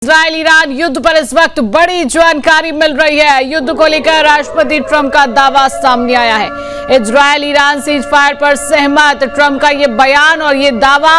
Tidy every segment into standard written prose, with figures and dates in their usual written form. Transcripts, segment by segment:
Israel Iran युद्ध पर इस वक्त बड़ी जानकारी मिल रही है। युद्ध को लेकर राष्ट्रपति ट्रंप का दावा सामने आया है। इजरायल ईरान सीज फायर पर सहमत। ट्रंप का ये बयान और ये दावा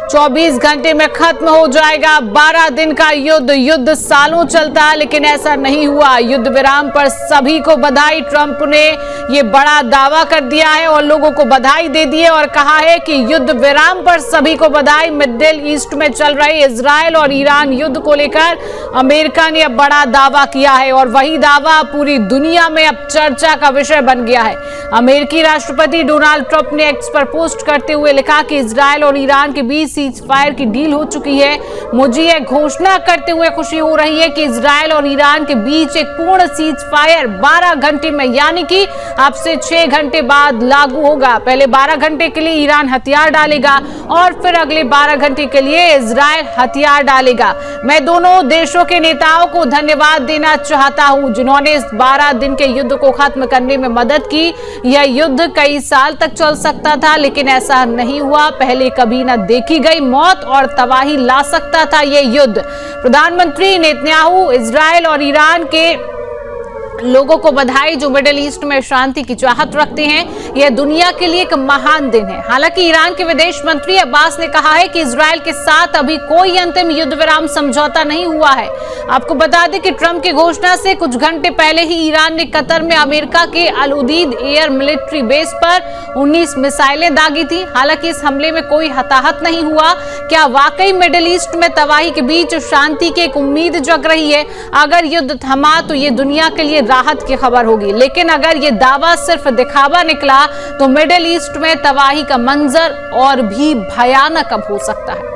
24 घंटे में खत्म हो जाएगा। 12 दिन का युद्ध सालों चलता है, लेकिन ऐसा नहीं हुआ। युद्ध विराम पर सभी को बधाई। ट्रंप ने ये बड़ा दावा कर दिया है और लोगों को बधाई दे दी है और कहा है कि युद्ध विराम पर सभी को बधाई। मिडिल ईस्ट में चल रहे इजरायल और ईरान युद्ध को लेकर अमेरिका ने अब बड़ा दावा किया है और वही दावा पूरी दुनिया में अब चर्चा का विषय बन गया है। अमेरिकी राष्ट्रपति डोनाल्ड ट्रंप ने एक्स पर पोस्ट करते हुए लिखा कि इजरायल और ईरान के बीच सीज फायर की डील हो चुकी है। मुझे यह घोषणा करते हुए खुशी हो रही है कि इजरायल और ईरान के बीच एक पूर्ण सीज फायर 12 घंटे में, यानी कि अब से 6 घंटे बाद लागू होगा। पहले 12 घंटे के लिए ईरान हथियार डालेगा और फिर अगले 12 घंटे के लिए इजरायल हथियार डालेगा। मैं दोनों देशों के नेताओं को धन्यवाद देना चाहता हूं, जिन्होंने इस 12 दिन के युद्ध को खत्म करने में मदद की। यह युद्ध कई साल तक चल सकता था, लेकिन ऐसा नहीं हुआ। पहले कभी न देखी गई मौत और तबाही ला सकता था यह युद्ध। प्रधानमंत्री नेतन्याहू इजरायल और ईरान के लोगों को बधाई, जो मिडिल ईस्ट में शांति की चाहत रखते हैं। यह दुनिया के लिए एक महान दिन है। हालांकि ईरान के विदेश मंत्री अब्बास ने कहा है कि इजरायल के साथ अभी कोई अंतिम युद्ध विराम समझौता नहीं हुआ है। आपको बता दें कि ट्रंप की घोषणा से कुछ घंटे पहले ही ईरान ने कतर में अमेरिका के अल उदीद एयर मिलिट्री बेस पर 19 मिसाइलें दागी थी। हालांकि इस हमले में कोई हताहत नहीं हुआ। क्या वाकई मिडिल ईस्ट में तबाही के बीच शांति की एक उम्मीद जग रही है? अगर युद्ध थमा तो ये दुनिया के लिए राहत की खबर होगी, लेकिन अगर ये दावा सिर्फ दिखावा निकला तो मिडिल ईस्ट में तबाही का मंजर और भी भयानक अब हो सकता है।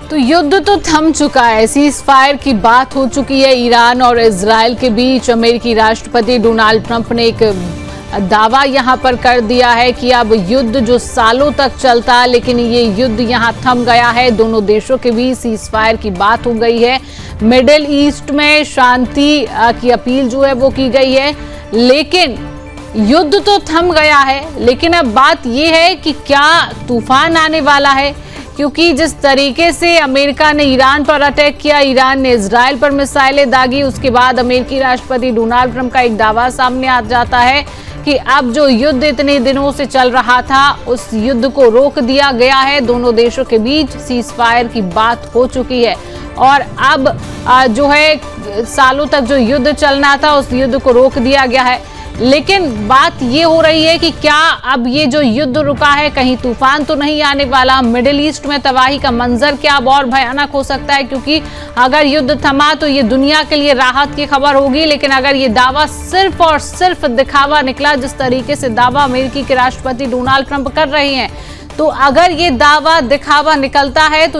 तो युद्ध तो थम चुका है, सीज फायर की बात हो चुकी है ईरान और इजरायल के बीच। अमेरिकी राष्ट्रपति डोनाल्ड ट्रंप ने एक दावा यहां पर कर दिया है कि अब युद्ध जो सालों तक चलता, लेकिन ये युद्ध यहां थम गया है। दोनों देशों के बीच सीज फायर की बात हो गई है। मिडिल ईस्ट में शांति की अपील जो है वो की गई है, लेकिन युद्ध तो थम गया है। लेकिन अब बात यह है कि क्या तूफान आने वाला है, क्योंकि जिस तरीके से अमेरिका ने ईरान पर अटैक किया, ईरान ने इजरायल पर मिसाइलें दागी, उसके बाद अमेरिकी राष्ट्रपति डोनाल्ड ट्रंप का एक दावा सामने आ जाता है कि अब जो युद्ध इतने दिनों से चल रहा था उस युद्ध को रोक दिया गया है। दोनों देशों के बीच सीज फायर की बात हो चुकी है और अब जो है सालों तक जो युद्ध चलना था उस युद्ध को रोक दिया गया है। लेकिन बात ये हो रही है कि क्या अब ये जो युद्ध रुका है, कहीं तूफान तो नहीं आने वाला? मिडिल ईस्ट में तबाही का मंजर क्या अब और भयानक हो सकता है? क्योंकि अगर युद्ध थमा तो ये दुनिया के लिए राहत की खबर होगी, लेकिन अगर ये दावा सिर्फ और सिर्फ दिखावा निकला, जिस तरीके से दावा अमेरिकी के राष्ट्रपति डोनाल्ड ट्रंप कर रहे हैं, तो अगर ये दावा दिखावा निकलता है तो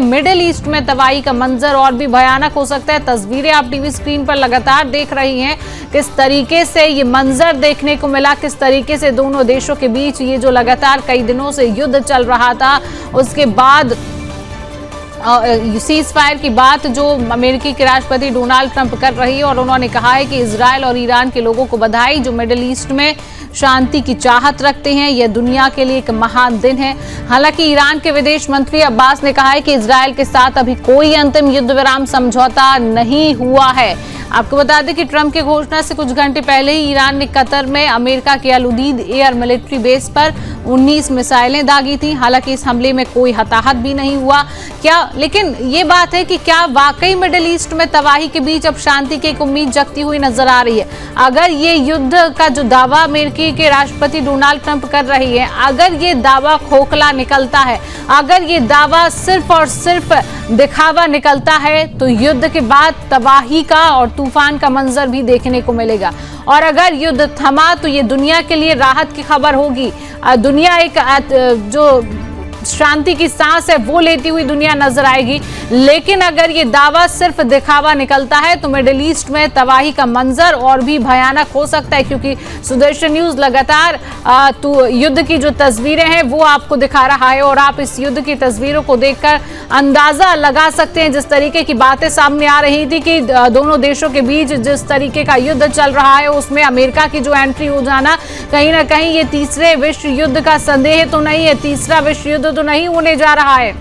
मिडिल ईस्ट में तबाही का मंजर और भी भयानक हो सकता है। तस्वीरें आप टीवी स्क्रीन पर लगातार देख रही हैं, किस तरीके से ये मंजर देखने को मिला, किस तरीके से दोनों देशों के बीच ये जो लगातार कई दिनों से युद्ध चल रहा था, उसके बाद सीज फायर की बात जो अमेरिकी के राष्ट्रपति डोनाल्ड ट्रंप कर रही है। और उन्होंने कहा है कि इजरायल और ईरान के लोगों को बधाई, जो मिडिल ईस्ट में शांति की चाहत रखते हैं। यह दुनिया के लिए एक महान दिन है। हालांकि ईरान के विदेश मंत्री अब्बास ने कहा है कि इजरायल के साथ अभी कोई अंतिम युद्ध विराम समझौता नहीं हुआ है। आपको बता दें कि ट्रंप की घोषणा से कुछ घंटे पहले ही ईरान ने कतर में अमेरिका के अल उदीद एयर मिलिट्री बेस पर 19 मिसाइलें दागी थी। हालांकि इस हमले में कोई हताहत भी नहीं हुआ। लेकिन ये बात है कि क्या वाकई मिडिल ईस्ट में तबाही के बीच अब शांति की एक उम्मीद जगती हुई नजर आ रही है? अगर ये युद्ध का जो दावा अमेरिकी के राष्ट्रपति डोनाल्ड ट्रंप कर रही है, अगर ये दावा खोखला निकलता है, अगर ये दावा सिर्फ और सिर्फ दिखावा निकलता है, तो युद्ध के बाद तबाही का और तूफान का मंजर भी देखने को मिलेगा। और अगर युद्ध थमा तो ये दुनिया के लिए राहत की खबर होगी। दुनिया एक जो शांति की सांस है वो लेती हुई दुनिया नजर आएगी। लेकिन अगर ये दावा सिर्फ दिखावा निकलता है तो मिडिल ईस्ट में तबाही का मंजर और भी भयानक हो सकता है, क्योंकि सुदर्शन न्यूज लगातार युद्ध की जो तस्वीरें हैं वो आपको दिखा रहा है और आप इस युद्ध की तस्वीरों को देखकर अंदाजा लगा सकते हैं। जिस तरीके की बातें सामने आ रही थी कि दोनों देशों के बीच जिस तरीके का युद्ध चल रहा है उसमें अमेरिका की जो एंट्री हो जाना, कहीं ना कहीं ये तीसरे विश्व युद्ध का संदेह तो नहीं है, तीसरा विश्व युद्ध तो नहीं होने जा रहा है।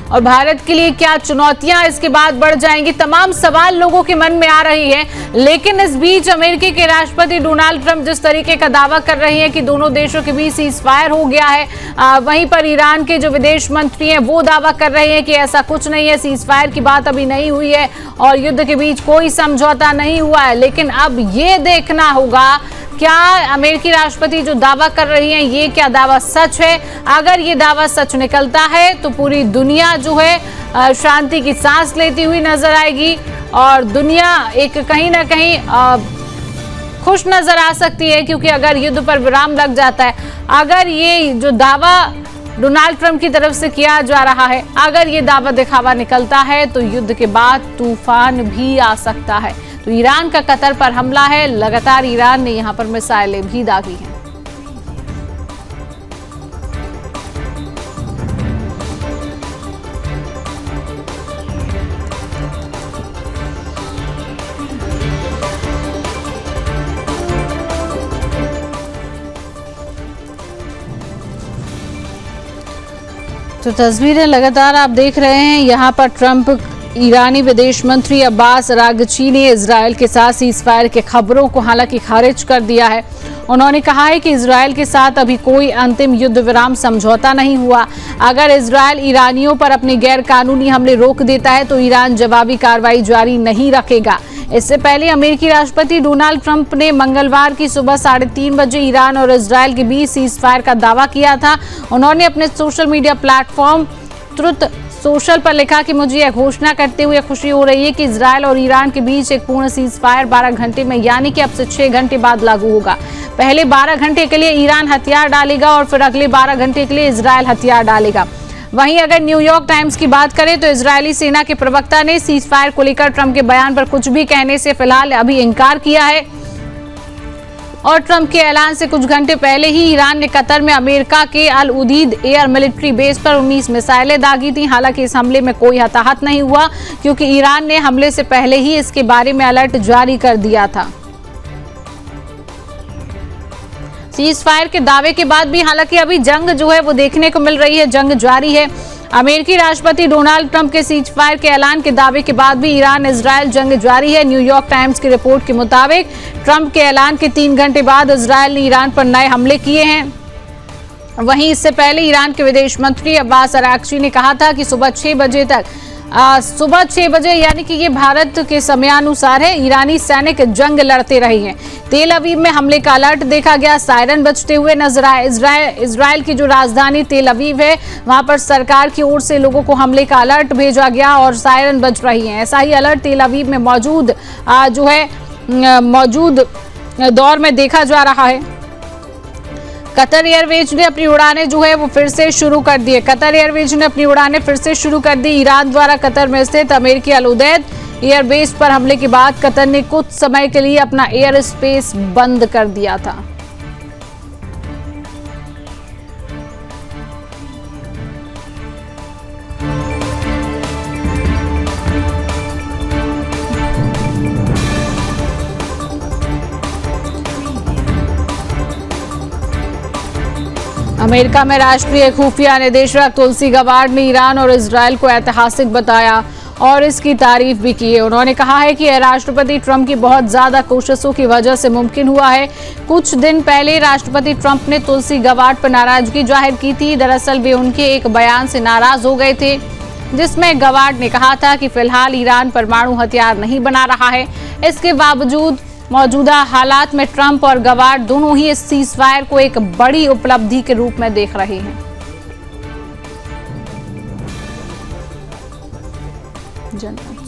और भारत के लिए क्या चुनौतियां इसके बाद बढ़ जाएंगी, तमाम सवाल लोगों के मन में आ रही है। लेकिन इस बीच अमेरिकी के राष्ट्रपति डोनाल्ड ट्रंप जिस तरीके का दावा कर रहे हैं कि दोनों देशों के बीच सीज फायर हो गया है, वहीं पर ईरान के जो विदेश मंत्री हैं वो दावा कर रहे हैं कि ऐसा कुछ नहीं है, सीज फायर की बात अभी नहीं हुई है और युद्ध के बीच कोई समझौता नहीं हुआ है। लेकिन अब ये देखना होगा क्या अमेरिकी राष्ट्रपति जो दावा कर रही हैं ये क्या दावा सच है। अगर ये दावा सच निकलता है तो पूरी दुनिया जो है शांति की सांस लेती हुई नजर आएगी और दुनिया एक कहीं ना कहीं खुश नजर आ सकती है, क्योंकि अगर युद्ध पर विराम लग जाता है, अगर ये जो दावा डोनाल्ड ट्रंप की तरफ से किया जा रहा है, अगर ये दावा दिखावा निकलता है तो युद्ध के बाद तूफान भी आ सकता है। तो ईरान का कतर पर हमला है, लगातार ईरान ने यहां पर मिसाइलें भी दागी हैं। तो तस्वीरें लगातार आप देख रहे हैं, यहां पर ट्रंप ईरानी विदेश मंत्री अब्बास अरागची ने इजरायल के साथ सीजफायर के खबरों को हालांकि खारिज कर दिया है। उन्होंने कहा है कि इजरायल के साथ अभी कोई अंतिम युद्ध विराम समझौता नहीं हुआ। अगर इजरायल ईरानियों पर अपने गैर कानूनी हमले रोक देता है तो ईरान जवाबी कार्रवाई जारी नहीं रखेगा। इससे पहले अमेरिकी राष्ट्रपति डोनाल्ड ट्रंप ने मंगलवार की सुबह 3:30 बजे ईरान और इजरायल के बीच सीजफायर का दावा किया था। उन्होंने अपने social media platform truth social पर लिखा कि मुझे यह घोषणा करते हुए खुशी हो रही है कि इजरायल और ईरान के बीच एक पूर्ण सीजफायर 12 घंटे में यानी कि अब से 6 घंटे बाद लागू होगा। पहले 12 घंटे के लिए ईरान हथियार डालेगा और फिर अगले 12 घंटे के लिए इजरायल हथियार डालेगा। वहीं अगर न्यूयॉर्क टाइम्स की बात करें तो इजरायली सेना के प्रवक्ता ने सीजफायर को लेकर ट्रंप के बयान पर कुछ भी कहने से फिलहाल अभी इनकार किया है और ट्रंप के ऐलान से कुछ घंटे पहले ही ईरान ने कतर में अमेरिका के अल उदीद एयर मिलिट्री बेस पर 19 मिसाइलें दागी थी। हालांकि इस हमले में कोई हताहत नहीं हुआ क्योंकि ईरान ने हमले से पहले ही इसके बारे में अलर्ट जारी कर दिया था। सीज फायर के दावे के बाद भी हालांकि अभी जंग जो है वो देखने को मिल रही है, जंग जारी है। अमेरिकी राष्ट्रपति डोनाल्ड ट्रंप के सीज फायर के ऐलान के दावे के बाद भी ईरान इजरायल जंग जारी है। न्यूयॉर्क टाइम्स की रिपोर्ट के मुताबिक ट्रंप के ऐलान के 3 घंटे बाद इजरायल ने ईरान पर नए हमले किए हैं। वहीं इससे पहले ईरान के विदेश मंत्री अब्बास अरागची ने कहा था कि सुबह 6 बजे यानी कि ये भारत के समयानुसार है, ईरानी सैनिक जंग लड़ते रहे हैं। तेल अवीव में हमले का अलर्ट देखा गया, सायरन बजते हुए नजर आए। इजरायल की जो राजधानी तेल अवीव है वहां पर सरकार की ओर से लोगों को हमले का अलर्ट भेजा गया और सायरन बज रही हैं। ऐसा ही अलर्ट तेल अवीव में मौजूद दौर में देखा जा रहा है। कतर एयरवेज ने अपनी उड़ानें जो है वो फिर से शुरू कर दी है। कतर एयरवेज ने अपनी उड़ानें फिर से शुरू कर दी। ईरान द्वारा कतर में स्थित अमेरिकी अल उदैद एयरबेस पर हमले के बाद कतर ने कुछ समय के लिए अपना एयर स्पेस बंद कर दिया था। अमेरिका में राष्ट्रीय खुफिया निदेशक तुलसी गबार्ड ने ईरान और इजरायल को ऐतिहासिक बताया और इसकी तारीफ भी की है। उन्होंने कहा है कि यह राष्ट्रपति ट्रंप की बहुत ज्यादा कोशिशों की वजह से मुमकिन हुआ है। कुछ दिन पहले राष्ट्रपति ट्रंप ने तुलसी गबार्ड पर नाराजगी जाहिर की थी। दरअसल वे उनके एक बयान से नाराज हो गए थे जिसमें गबार्ड ने कहा था कि फिलहाल ईरान परमाणु हथियार नहीं बना रहा है। इसके बावजूद मौजूदा हालात में ट्रंप और गबार्ड दोनों ही इस सीजफायर को एक बड़ी उपलब्धि के रूप में देख रहे हैं। जनता